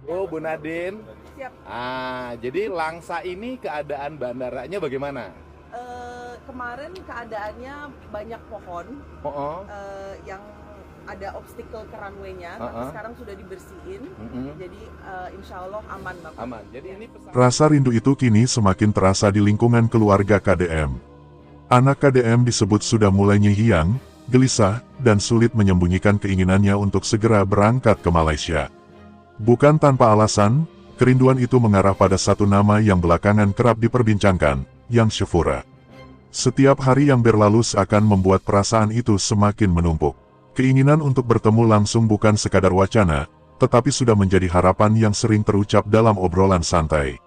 Oh, Bu Nadine. Siap. Jadi Langsa ini keadaan bandaranya bagaimana? Kemarin keadaannya banyak pohon Oh, yang ada obstacle ke runway-nya, tapi sekarang sudah dibersihin. Jadi insya Allah aman, Bapak. aman. Jadi ini pesawat. Rasa rindu itu kini semakin terasa di lingkungan keluarga KDM. Anak KDM disebut sudah mulai nyihiang, gelisah, dan sulit menyembunyikan keinginannya untuk segera berangkat ke Malaysia. Bukan tanpa alasan, kerinduan itu mengarah pada satu nama yang belakangan kerap diperbincangkan, Yang Syafura. Setiap hari yang berlalu seakan membuat perasaan itu semakin menumpuk. Keinginan untuk bertemu langsung bukan sekadar wacana, tetapi sudah menjadi harapan yang sering terucap dalam obrolan santai.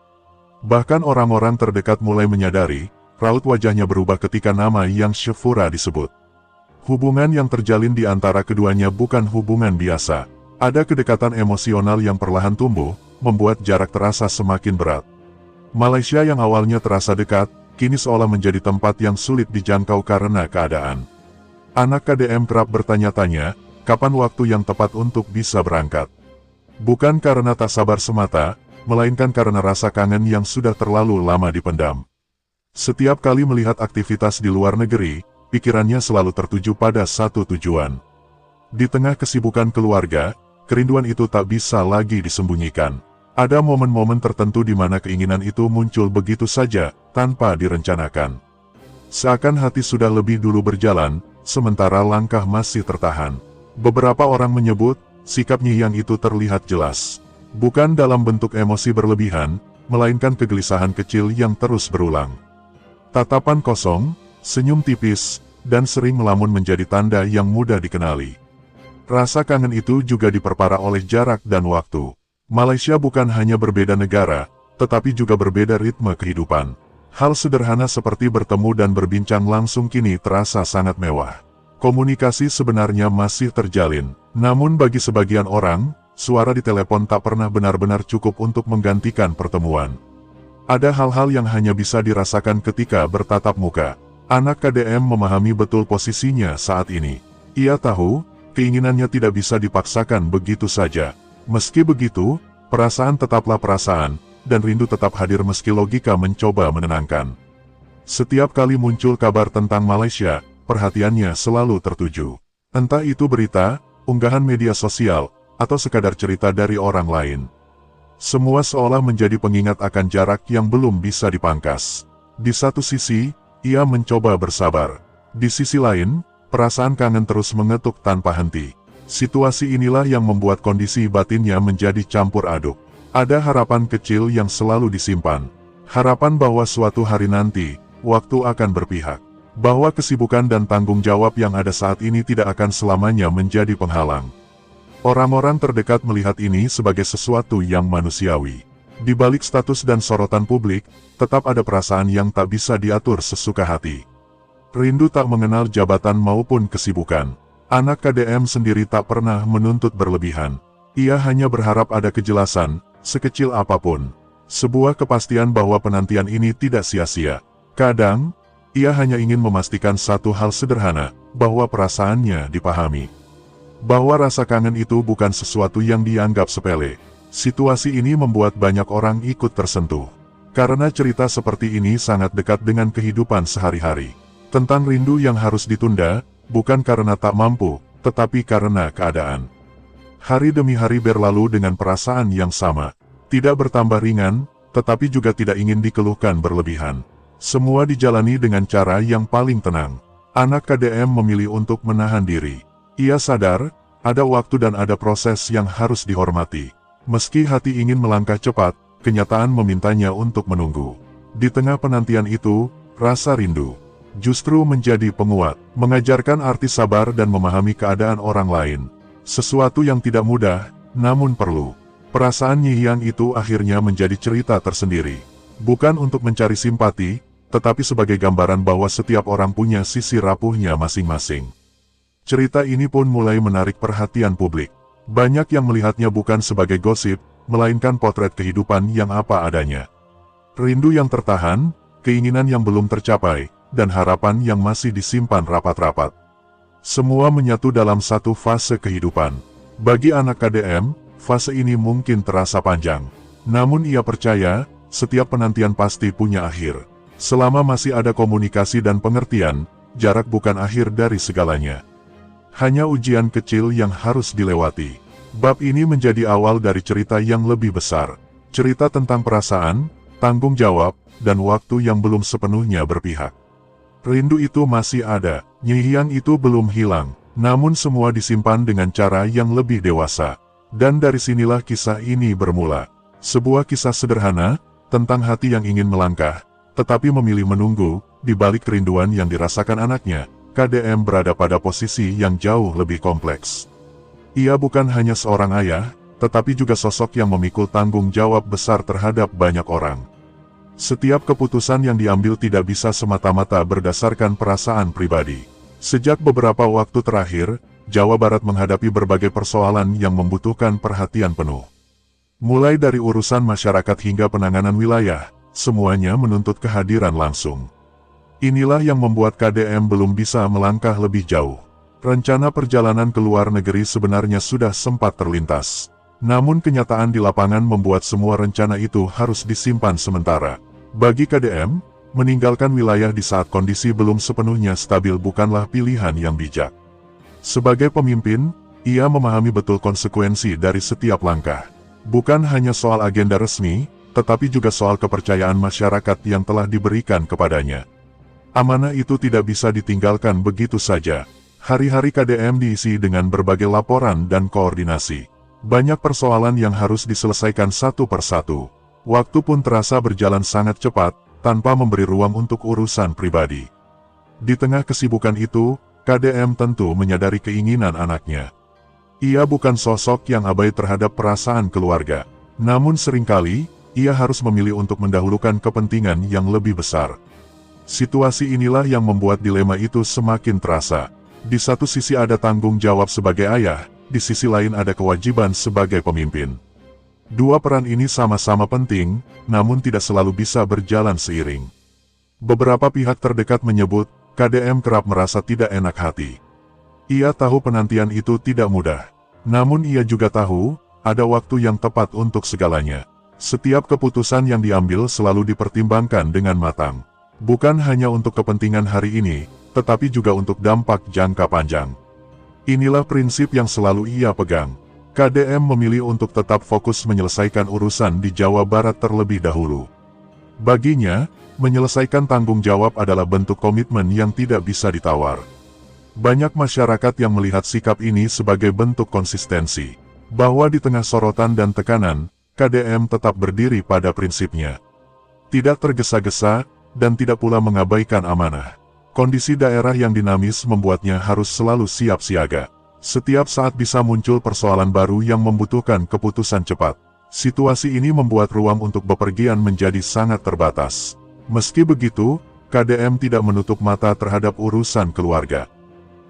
Bahkan orang-orang terdekat mulai menyadari, raut wajahnya berubah ketika nama Yang Syafura disebut. Hubungan yang terjalin di antara keduanya bukan hubungan biasa. Ada kedekatan emosional yang perlahan tumbuh, membuat jarak terasa semakin berat. Malaysia yang awalnya terasa dekat, kini seolah menjadi tempat yang sulit dijangkau karena keadaan. Anak KDM kerap bertanya-tanya, kapan waktu yang tepat untuk bisa berangkat. Bukan karena tak sabar semata, melainkan karena rasa kangen yang sudah terlalu lama dipendam. Setiap kali melihat aktivitas di luar negeri, pikirannya selalu tertuju pada satu tujuan. Di tengah kesibukan keluarga, kerinduan itu tak bisa lagi disembunyikan. Ada momen-momen tertentu di mana keinginan itu muncul begitu saja, tanpa direncanakan. Seakan hati sudah lebih dulu berjalan, sementara langkah masih tertahan. Beberapa orang menyebut, sikap Nyiyang itu terlihat jelas. Bukan dalam bentuk emosi berlebihan, melainkan kegelisahan kecil yang terus berulang. Tatapan kosong, senyum tipis, dan sering melamun menjadi tanda yang mudah dikenali. Rasa kangen itu juga diperparah oleh jarak dan waktu. Malaysia bukan hanya berbeda negara, tetapi juga berbeda ritme kehidupan. Hal sederhana seperti bertemu dan berbincang langsung kini terasa sangat mewah. Komunikasi sebenarnya masih terjalin, namun bagi sebagian orang, suara di telepon tak pernah benar-benar cukup untuk menggantikan pertemuan. Ada hal-hal yang hanya bisa dirasakan ketika bertatap muka. Anak KDM memahami betul posisinya saat ini. Ia tahu, keinginannya tidak bisa dipaksakan begitu saja. Meski begitu, perasaan tetaplah perasaan, dan rindu tetap hadir meski logika mencoba menenangkan. Setiap kali muncul kabar tentang Malaysia, perhatiannya selalu tertuju. Entah itu berita, unggahan media sosial, atau sekadar cerita dari orang lain. Semua seolah menjadi pengingat akan jarak yang belum bisa dipangkas. Di satu sisi, ia mencoba bersabar. Di sisi lain, perasaan kangen terus mengetuk tanpa henti. Situasi inilah yang membuat kondisi batinnya menjadi campur aduk. Ada harapan kecil yang selalu disimpan. Harapan bahwa suatu hari nanti, waktu akan berpihak. Bahwa kesibukan dan tanggung jawab yang ada saat ini tidak akan selamanya menjadi penghalang. Orang-orang terdekat melihat ini sebagai sesuatu yang manusiawi. Di balik status dan sorotan publik, tetap ada perasaan yang tak bisa diatur sesuka hati. Rindu tak mengenal jabatan maupun kesibukan. Anak KDM sendiri tak pernah menuntut berlebihan. Ia hanya berharap ada kejelasan, sekecil apapun. Sebuah kepastian bahwa penantian ini tidak sia-sia. Kadang, ia hanya ingin memastikan satu hal sederhana, bahwa perasaannya dipahami. Bahwa rasa kangen itu bukan sesuatu yang dianggap sepele. Situasi ini membuat banyak orang ikut tersentuh. Karena cerita seperti ini sangat dekat dengan kehidupan sehari-hari. Tentang rindu yang harus ditunda, bukan karena tak mampu, tetapi karena keadaan. Hari demi hari berlalu dengan perasaan yang sama. Tidak bertambah ringan, tetapi juga tidak ingin dikeluhkan berlebihan. Semua dijalani dengan cara yang paling tenang. Anak KDM memilih untuk menahan diri. Ia sadar, ada waktu dan ada proses yang harus dihormati. Meski hati ingin melangkah cepat, kenyataan memintanya untuk menunggu. Di tengah penantian itu, rasa rindu justru menjadi penguat, mengajarkan arti sabar dan memahami keadaan orang lain. Sesuatu yang tidak mudah, namun perlu. Perasaan Nyiyang itu akhirnya menjadi cerita tersendiri. Bukan untuk mencari simpati, tetapi sebagai gambaran bahwa setiap orang punya sisi rapuhnya masing-masing. Cerita ini pun mulai menarik perhatian publik. Banyak yang melihatnya bukan sebagai gosip, melainkan potret kehidupan yang apa adanya. Rindu yang tertahan, keinginan yang belum tercapai, dan harapan yang masih disimpan rapat-rapat. Semua menyatu dalam satu fase kehidupan. Bagi anak KDM, fase ini mungkin terasa panjang. Namun ia percaya, setiap penantian pasti punya akhir. Selama masih ada komunikasi dan pengertian, jarak bukan akhir dari segalanya. Hanya ujian kecil yang harus dilewati. Bab ini menjadi awal dari cerita yang lebih besar. Cerita tentang perasaan, tanggung jawab, dan waktu yang belum sepenuhnya berpihak. Rindu itu masih ada, nyihian itu belum hilang, namun semua disimpan dengan cara yang lebih dewasa. Dan dari sinilah kisah ini bermula. Sebuah kisah sederhana, tentang hati yang ingin melangkah, tetapi memilih menunggu. Di balik kerinduan yang dirasakan anaknya, KDM berada pada posisi yang jauh lebih kompleks. Ia bukan hanya seorang ayah, tetapi juga sosok yang memikul tanggung jawab besar terhadap banyak orang. Setiap keputusan yang diambil tidak bisa semata-mata berdasarkan perasaan pribadi. Sejak beberapa waktu terakhir, Jawa Barat menghadapi berbagai persoalan yang membutuhkan perhatian penuh. Mulai dari urusan masyarakat hingga penanganan wilayah, semuanya menuntut kehadiran langsung. Inilah yang membuat KDM belum bisa melangkah lebih jauh. Rencana perjalanan ke luar negeri sebenarnya sudah sempat terlintas. Namun kenyataan di lapangan membuat semua rencana itu harus disimpan sementara. Bagi KDM, meninggalkan wilayah di saat kondisi belum sepenuhnya stabil bukanlah pilihan yang bijak. Sebagai pemimpin, ia memahami betul konsekuensi dari setiap langkah. Bukan hanya soal agenda resmi, tetapi juga soal kepercayaan masyarakat yang telah diberikan kepadanya. Amanah itu tidak bisa ditinggalkan begitu saja. Hari-hari KDM diisi dengan berbagai laporan dan koordinasi. Banyak persoalan yang harus diselesaikan satu persatu. Waktu pun terasa berjalan sangat cepat, tanpa memberi ruang untuk urusan pribadi. Di tengah kesibukan itu, KDM tentu menyadari keinginan anaknya. Ia bukan sosok yang abai terhadap perasaan keluarga. Namun seringkali, ia harus memilih untuk mendahulukan kepentingan yang lebih besar. Situasi inilah yang membuat dilema itu semakin terasa. Di satu sisi ada tanggung jawab sebagai ayah, di sisi lain ada kewajiban sebagai pemimpin. Dua peran ini sama-sama penting, namun tidak selalu bisa berjalan seiring. Beberapa pihak terdekat menyebut, KDM kerap merasa tidak enak hati. Ia tahu penantian itu tidak mudah. Namun ia juga tahu, ada waktu yang tepat untuk segalanya. Setiap keputusan yang diambil selalu dipertimbangkan dengan matang. Bukan hanya untuk kepentingan hari ini, tetapi juga untuk dampak jangka panjang. Inilah prinsip yang selalu ia pegang. KDM memilih untuk tetap fokus menyelesaikan urusan di Jawa Barat terlebih dahulu. Baginya, menyelesaikan tanggung jawab adalah bentuk komitmen yang tidak bisa ditawar. Banyak masyarakat yang melihat sikap ini sebagai bentuk konsistensi, bahwa di tengah sorotan dan tekanan, KDM tetap berdiri pada prinsipnya. Tidak tergesa-gesa, dan tidak pula mengabaikan amanah. Kondisi daerah yang dinamis membuatnya harus selalu siap siaga. Setiap saat bisa muncul persoalan baru yang membutuhkan keputusan cepat. Situasi ini membuat ruang untuk bepergian menjadi sangat terbatas. Meski begitu, KDM tidak menutup mata terhadap urusan keluarga.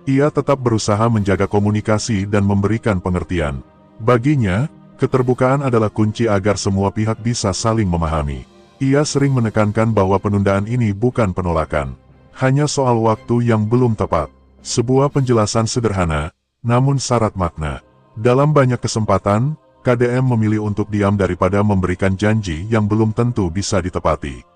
Ia tetap berusaha menjaga komunikasi dan memberikan pengertian. Baginya, keterbukaan adalah kunci agar semua pihak bisa saling memahami. Ia sering menekankan bahwa penundaan ini bukan penolakan. Hanya soal waktu yang belum tepat. Sebuah penjelasan sederhana, namun syarat makna. Dalam banyak kesempatan, KDM memilih untuk diam daripada memberikan janji yang belum tentu bisa ditepati.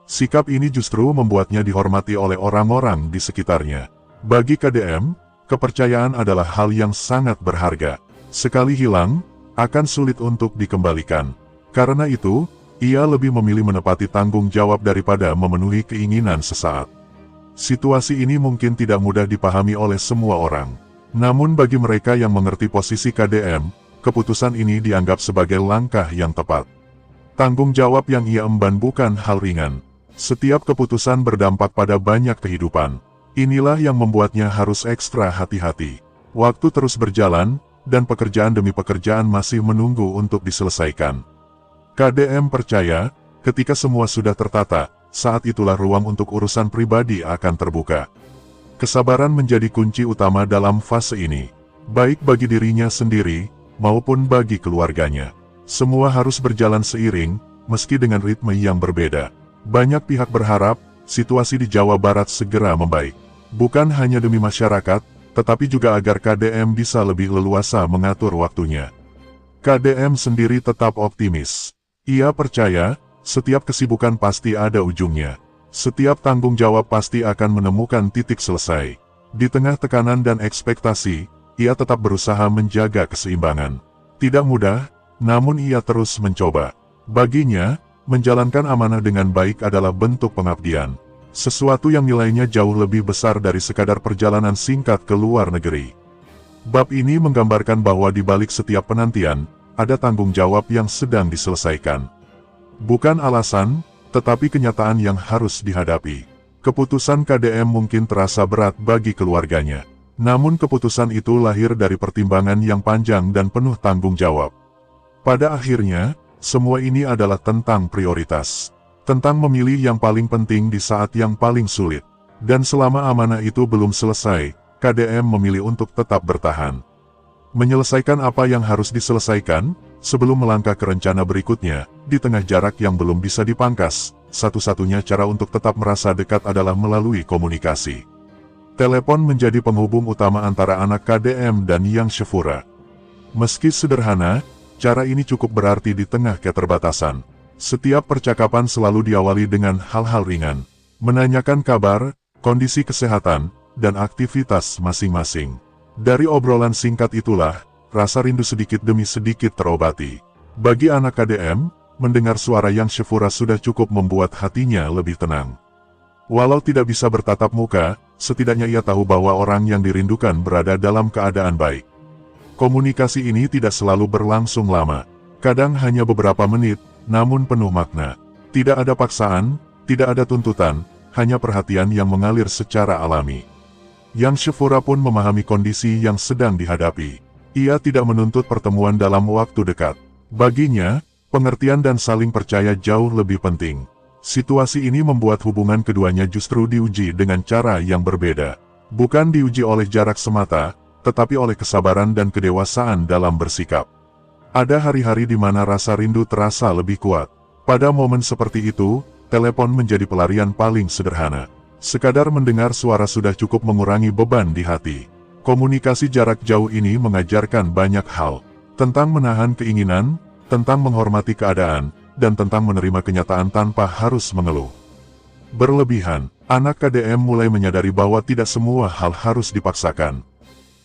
Sikap ini justru membuatnya dihormati oleh orang-orang di sekitarnya. Bagi KDM, kepercayaan adalah hal yang sangat berharga. Sekali hilang, akan sulit untuk dikembalikan. Karena itu, ia lebih memilih menepati tanggung jawab daripada memenuhi keinginan sesaat. Situasi ini mungkin tidak mudah dipahami oleh semua orang. Namun bagi mereka yang mengerti posisi KDM, keputusan ini dianggap sebagai langkah yang tepat. Tanggung jawab yang ia emban bukan hal ringan. Setiap keputusan berdampak pada banyak kehidupan. Inilah yang membuatnya harus ekstra hati-hati. Waktu terus berjalan, dan pekerjaan demi pekerjaan masih menunggu untuk diselesaikan. KDM percaya, ketika semua sudah tertata, saat itulah ruang untuk urusan pribadi akan terbuka. Kesabaran menjadi kunci utama dalam fase ini, baik bagi dirinya sendiri, maupun bagi keluarganya. Semua harus berjalan seiring, meski dengan ritme yang berbeda. Banyak pihak berharap, situasi di Jawa Barat segera membaik. Bukan hanya demi masyarakat, tetapi juga agar KDM bisa lebih leluasa mengatur waktunya. KDM sendiri tetap optimis. Ia percaya, setiap kesibukan pasti ada ujungnya. Setiap tanggung jawab pasti akan menemukan titik selesai. Di tengah tekanan dan ekspektasi, ia tetap berusaha menjaga keseimbangan. Tidak mudah, namun ia terus mencoba. Baginya, menjalankan amanah dengan baik adalah bentuk pengabdian. Sesuatu yang nilainya jauh lebih besar dari sekadar perjalanan singkat ke luar negeri. Bab ini menggambarkan bahwa di balik setiap penantian, ada tanggung jawab yang sedang diselesaikan. Bukan alasan, tetapi kenyataan yang harus dihadapi. Keputusan KDM mungkin terasa berat bagi keluarganya. Namun keputusan itu lahir dari pertimbangan yang panjang dan penuh tanggung jawab. Pada akhirnya, semua ini adalah tentang prioritas. Tentang memilih yang paling penting di saat yang paling sulit. Dan selama amanah itu belum selesai, KDM memilih untuk tetap bertahan. Menyelesaikan apa yang harus diselesaikan, sebelum melangkah ke rencana berikutnya, di tengah jarak yang belum bisa dipangkas, satu-satunya cara untuk tetap merasa dekat adalah melalui komunikasi. Telepon menjadi penghubung utama antara anak KDM dan Yang Shefura. Meski sederhana, cara ini cukup berarti di tengah keterbatasan. Setiap percakapan selalu diawali dengan hal-hal ringan. Menanyakan kabar, kondisi kesehatan, dan aktivitas masing-masing. Dari obrolan singkat itulah, rasa rindu sedikit demi sedikit terobati. Bagi anak KDM, mendengar suara Yang Shefura sudah cukup membuat hatinya lebih tenang. Walau tidak bisa bertatap muka, setidaknya ia tahu bahwa orang yang dirindukan berada dalam keadaan baik. Komunikasi ini tidak selalu berlangsung lama. Kadang hanya beberapa menit, namun penuh makna. Tidak ada paksaan, tidak ada tuntutan, hanya perhatian yang mengalir secara alami. Yang Shefura pun memahami kondisi yang sedang dihadapi. Ia tidak menuntut pertemuan dalam waktu dekat. Baginya, pengertian dan saling percaya jauh lebih penting. Situasi ini membuat hubungan keduanya justru diuji dengan cara yang berbeda. Bukan diuji oleh jarak semata, tetapi oleh kesabaran dan kedewasaan dalam bersikap. Ada hari-hari di mana rasa rindu terasa lebih kuat. Pada momen seperti itu, telepon menjadi pelarian paling sederhana. Sekadar mendengar suara sudah cukup mengurangi beban di hati. Komunikasi jarak jauh ini mengajarkan banyak hal. Tentang menahan keinginan, tentang menghormati keadaan, dan tentang menerima kenyataan tanpa harus mengeluh. Berlebihan, anak KDM mulai menyadari bahwa tidak semua hal harus dipaksakan.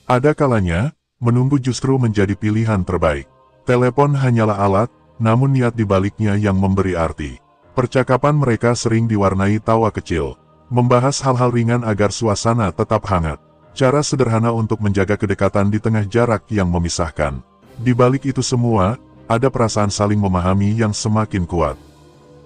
Ada kalanya, menunggu justru menjadi pilihan terbaik. Telepon hanyalah alat, namun niat di baliknya yang memberi arti. Percakapan mereka sering diwarnai tawa kecil. Membahas hal-hal ringan agar suasana tetap hangat. Cara sederhana untuk menjaga kedekatan di tengah jarak yang memisahkan. Di balik itu semua, ada perasaan saling memahami yang semakin kuat.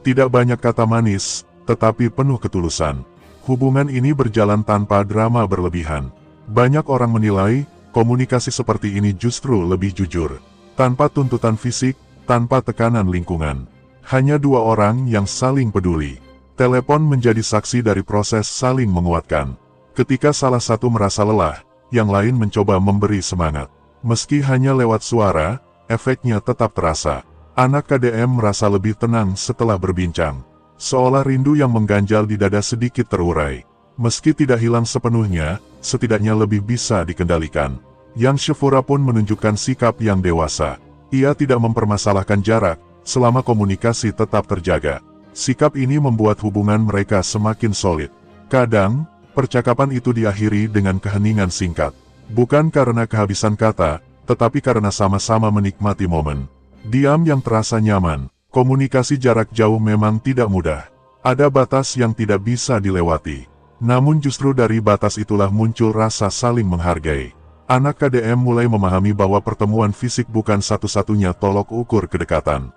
Tidak banyak kata manis, tetapi penuh ketulusan. Hubungan ini berjalan tanpa drama berlebihan. Banyak orang menilai, komunikasi seperti ini justru lebih jujur. Tanpa tuntutan fisik, tanpa tekanan lingkungan. Hanya dua orang yang saling peduli. Telepon menjadi saksi dari proses saling menguatkan. Ketika salah satu merasa lelah, yang lain mencoba memberi semangat. Meski hanya lewat suara, efeknya tetap terasa. Anak KDM merasa lebih tenang setelah berbincang. Seolah rindu yang mengganjal di dada sedikit terurai. Meski tidak hilang sepenuhnya, setidaknya lebih bisa dikendalikan. Yang Shefura pun menunjukkan sikap yang dewasa. Ia tidak mempermasalahkan jarak, selama komunikasi tetap terjaga. Sikap ini membuat hubungan mereka semakin solid. Kadang, percakapan itu diakhiri dengan keheningan singkat. Bukan karena kehabisan kata, tetapi karena sama-sama menikmati momen. Diam yang terasa nyaman. Komunikasi jarak jauh memang tidak mudah. Ada batas yang tidak bisa dilewati. Namun justru dari batas itulah muncul rasa saling menghargai. Anak KDM mulai memahami bahwa pertemuan fisik bukan satu-satunya tolok ukur kedekatan.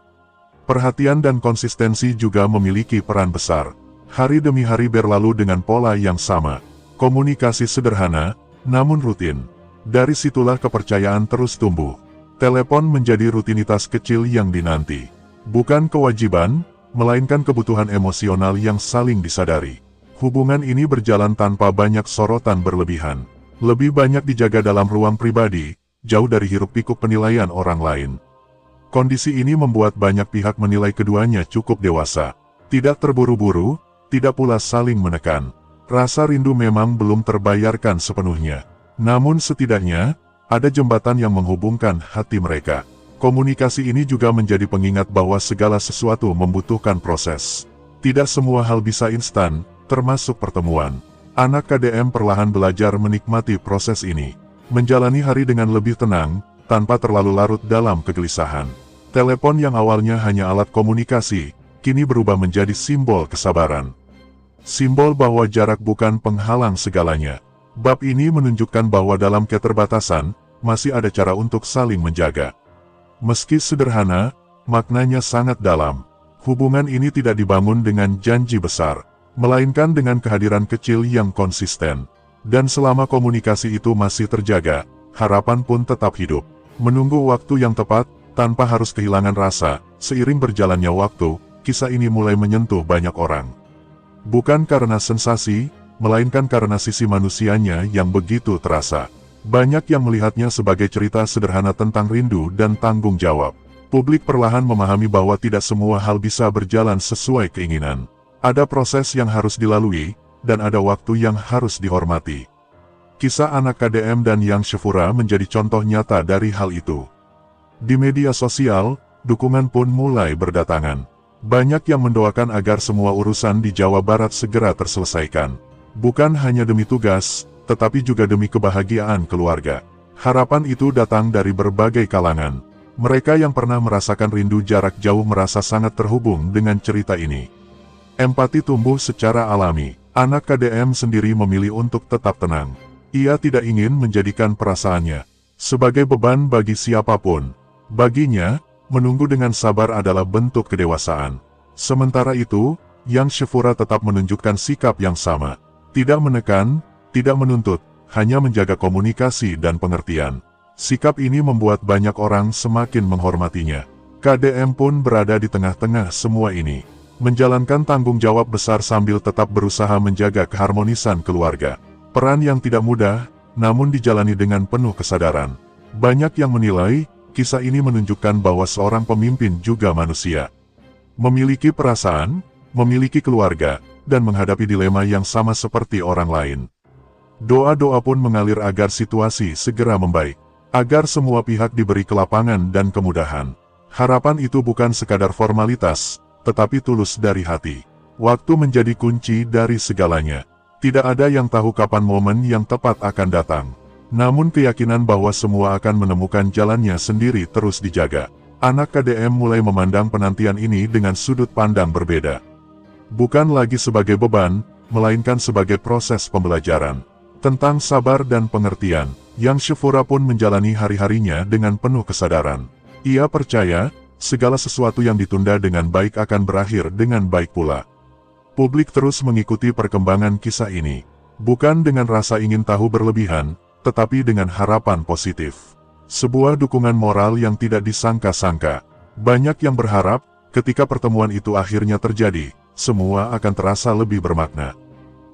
Perhatian dan konsistensi juga memiliki peran besar. Hari demi hari berlalu dengan pola yang sama. Komunikasi sederhana, namun rutin. Dari situlah kepercayaan terus tumbuh. Telepon menjadi rutinitas kecil yang dinanti. Bukan kewajiban, melainkan kebutuhan emosional yang saling disadari. Hubungan ini berjalan tanpa banyak sorotan berlebihan. Lebih banyak dijaga dalam ruang pribadi, jauh dari hiruk-pikuk penilaian orang lain. Kondisi ini membuat banyak pihak menilai keduanya cukup dewasa. Tidak terburu-buru, tidak pula saling menekan. Rasa rindu memang belum terbayarkan sepenuhnya. Namun setidaknya, ada jembatan yang menghubungkan hati mereka. Komunikasi ini juga menjadi pengingat bahwa segala sesuatu membutuhkan proses. Tidak semua hal bisa instan, termasuk pertemuan. Anak KDM perlahan belajar menikmati proses ini. Menjalani hari dengan lebih tenang, tanpa terlalu larut dalam kegelisahan. Telepon yang awalnya hanya alat komunikasi, kini berubah menjadi simbol kesabaran. Simbol bahwa jarak bukan penghalang segalanya. Bab ini menunjukkan bahwa dalam keterbatasan, masih ada cara untuk saling menjaga. Meski sederhana, maknanya sangat dalam. Hubungan ini tidak dibangun dengan janji besar, melainkan dengan kehadiran kecil yang konsisten. Dan selama komunikasi itu masih terjaga, harapan pun tetap hidup. Menunggu waktu yang tepat, tanpa harus kehilangan rasa, seiring berjalannya waktu, kisah ini mulai menyentuh banyak orang. Bukan karena sensasi, melainkan karena sisi manusianya yang begitu terasa. Banyak yang melihatnya sebagai cerita sederhana tentang rindu dan tanggung jawab. Publik perlahan memahami bahwa tidak semua hal bisa berjalan sesuai keinginan. Ada proses yang harus dilalui, dan ada waktu yang harus dihormati. Kisah anak KDM dan Yang Shafura menjadi contoh nyata dari hal itu. Di media sosial, dukungan pun mulai berdatangan. Banyak yang mendoakan agar semua urusan di Jawa Barat segera terselesaikan. Bukan hanya demi tugas, tetapi juga demi kebahagiaan keluarga. Harapan itu datang dari berbagai kalangan. Mereka yang pernah merasakan rindu jarak jauh merasa sangat terhubung dengan cerita ini. Empati tumbuh secara alami. Anak KDM sendiri memilih untuk tetap tenang. Ia tidak ingin menjadikan perasaannya sebagai beban bagi siapapun. Baginya, menunggu dengan sabar adalah bentuk kedewasaan. Sementara itu, Yang Shafura tetap menunjukkan sikap yang sama. Tidak menekan, tidak menuntut, hanya menjaga komunikasi dan pengertian. Sikap ini membuat banyak orang semakin menghormatinya. KDM pun berada di tengah-tengah semua ini. Menjalankan tanggung jawab besar sambil tetap berusaha menjaga keharmonisan keluarga. Peran yang tidak mudah, namun dijalani dengan penuh kesadaran. Banyak yang menilai, kisah ini menunjukkan bahwa seorang pemimpin juga manusia. Memiliki perasaan, memiliki keluarga, dan menghadapi dilema yang sama seperti orang lain. Doa-doa pun mengalir agar situasi segera membaik. Agar semua pihak diberi kelapangan dan kemudahan. Harapan itu bukan sekadar formalitas, tetapi tulus dari hati. Waktu menjadi kunci dari segalanya. Tidak ada yang tahu kapan momen yang tepat akan datang. Namun keyakinan bahwa semua akan menemukan jalannya sendiri terus dijaga. Anak KDM mulai memandang penantian ini dengan sudut pandang berbeda. Bukan lagi sebagai beban, melainkan sebagai proses pembelajaran. Tentang sabar dan pengertian, Yang Shafura pun menjalani hari-harinya dengan penuh kesadaran. Ia percaya, segala sesuatu yang ditunda dengan baik akan berakhir dengan baik pula. Publik terus mengikuti perkembangan kisah ini. Bukan dengan rasa ingin tahu berlebihan, tetapi dengan harapan positif. Sebuah dukungan moral yang tidak disangka-sangka. Banyak yang berharap, ketika pertemuan itu akhirnya terjadi, semua akan terasa lebih bermakna.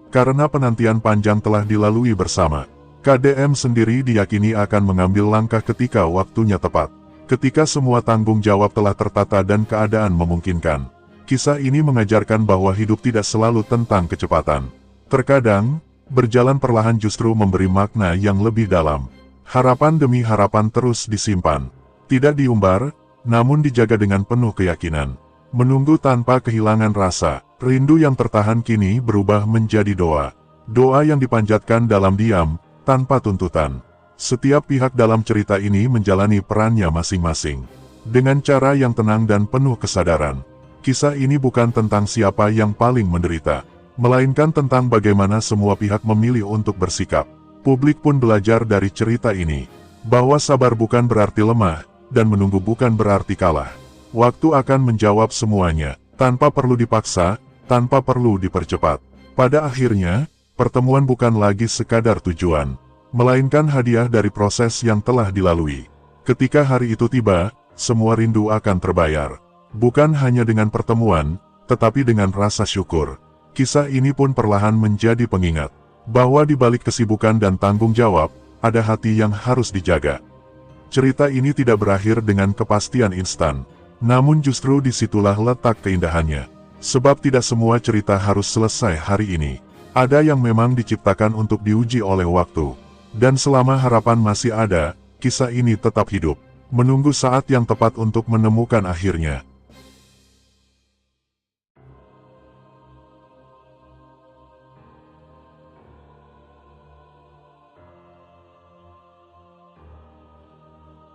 Karena penantian panjang telah dilalui bersama. KDM sendiri diyakini akan mengambil langkah ketika waktunya tepat. Ketika semua tanggung jawab telah tertata dan keadaan memungkinkan. Kisah ini mengajarkan bahwa hidup tidak selalu tentang kecepatan. Terkadang, berjalan perlahan justru memberi makna yang lebih dalam. Harapan demi harapan terus disimpan. Tidak diumbar, namun dijaga dengan penuh keyakinan. Menunggu tanpa kehilangan rasa. Rindu yang tertahan kini berubah menjadi doa. Doa yang dipanjatkan dalam diam, tanpa tuntutan. Setiap pihak dalam cerita ini menjalani perannya masing-masing. Dengan cara yang tenang dan penuh kesadaran. Kisah ini bukan tentang siapa yang paling menderita, melainkan tentang bagaimana semua pihak memilih untuk bersikap. Publik pun belajar dari cerita ini, bahwa sabar bukan berarti lemah, dan menunggu bukan berarti kalah. Waktu akan menjawab semuanya, tanpa perlu dipaksa, tanpa perlu dipercepat. Pada akhirnya, pertemuan bukan lagi sekadar tujuan, melainkan hadiah dari proses yang telah dilalui. Ketika hari itu tiba, semua rindu akan terbayar. Bukan hanya dengan pertemuan, tetapi dengan rasa syukur. Kisah ini pun perlahan menjadi pengingat, bahwa di balik kesibukan dan tanggung jawab, ada hati yang harus dijaga. Cerita ini tidak berakhir dengan kepastian instan, namun justru disitulah letak keindahannya. Sebab tidak semua cerita harus selesai hari ini. Ada yang memang diciptakan untuk diuji oleh waktu. Dan selama harapan masih ada, kisah ini tetap hidup. menunggu saat yang tepat untuk menemukan akhirnya.